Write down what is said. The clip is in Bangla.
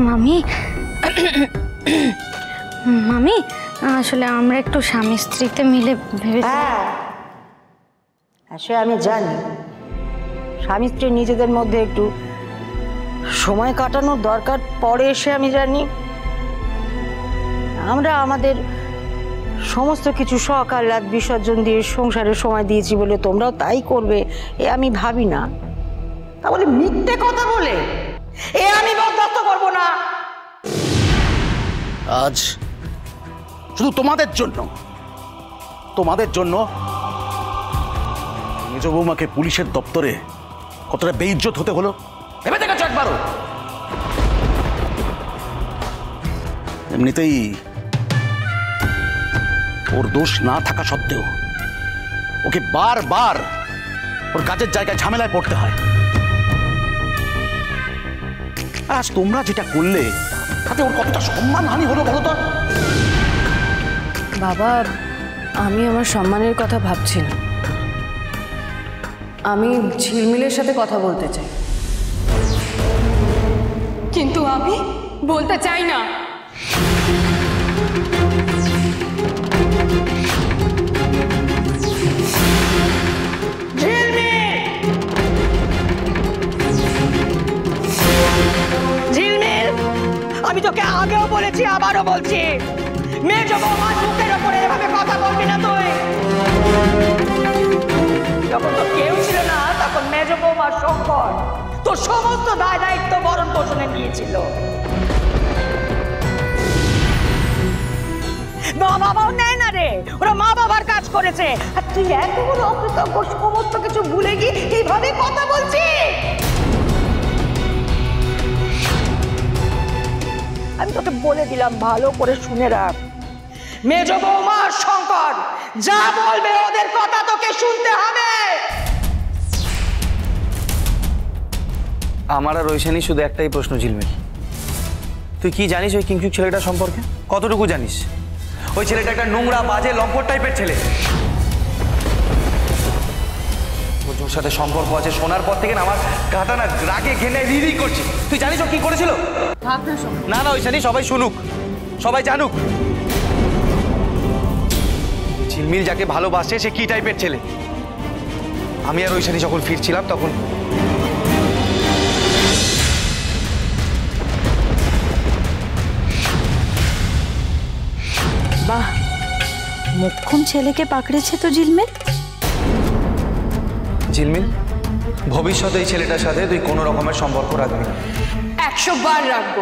মামি মামি আসলে আমরা একটু স্বামী স্ত্রীতে মিলে ভেবেছি। সে আমি জানি, স্বামী স্ত্রী নিজেদের মধ্যে একটু সময় কাটানোর দরকার পড়ে, এসে আমি জানি। আমরা আমাদের সমস্ত কিছু শখ আহ্লাদ বিসর্জন দিয়ে সংসারের সময় দিয়েছি বলে তোমরাও তাই করবে এ আমি ভাবি না। তা বলে মিথ্যে কথা বলে এ আমি বরদাস্ত করব না। আজ শুধু তোমাদের জন্য মেজ বৌমাকে পুলিশের দপ্তরে কতটা বেইজ্জত হতে হলো ভেবে দেখেছো একবারও? এমনিতেই ওর দোষ না থাকা সত্ত্বেও ওকে বারবার ওর কাজের জায়গায় ঝামেলায় পড়তে হয়। আজ তোমরা যেটা করলে তাতে ওর কতটা সম্মানহানি হলো বলো তো? বাবা, আমি আমার সম্মানের কথা ভাবছি না, আমি ঝিলমিলের সাথে কথা বলতে চাই। কিন্তু আমি বলতে চাই না। ঝিলমিল, আমি তোকে আগেও বলেছি আবারও বলছি, মেজ বৌমার মুখের ওপরে এভাবে কথা বলবি না তুই। যখন তো কেউ ছিল না তখন মেজ বৌমার শঙ্কর তোর সমস্ত দায় দায়িত্ব বরণ পোষণে নিয়েছিল। মা বাবাও নেয় না রে, ওরা মা বাবার কাজ করেছে, আর তুই এত বড় অকৃতজ্ঞ সমস্ত কিছু ভুলে গিয়ে এইভাবে কথা বলছিস। আমি তোকে বলে দিলাম, ভালো করে শুনে রাখ, মেজ বৌমা শঙ্কর যা বলবে ওদের কথা তোকে শুনতে হবে। আমার আর ঐশানী শুধু একটাই প্রশ্ন, ঝিলমিল, তুই কি জানিস ওই কিংচুক ছেলেটা সম্পর্কে? কতটুকু জানিস? ওই ছেলেটা একটা নোংরা বাজে লম্পট টাইপের ছেলে। ওর সাথে সম্পর্ক আছে শোনার পর থেকে না আমার গাটা না রাগে ঘেনে রিরি করছে। তুই জানিস ও কি করেছিল? না না ঐশানী, সবাই শুনুক, সবাই জানুক ঝিলমিল যাকে ভালোবাসে সে কি টাইপের ছেলে। আমি আর ঐশানী যখন ফিরছিলাম তখন বাহ, মোক্ষম ছেলেকে পাকড়েছে তো ঝিলমিল। ঝিলমিল, ভবিষ্যতে এই ছেলেটার সাথে তুই কোনো রকমের সম্পর্ক রাখবি না। 100 বার রাখবো।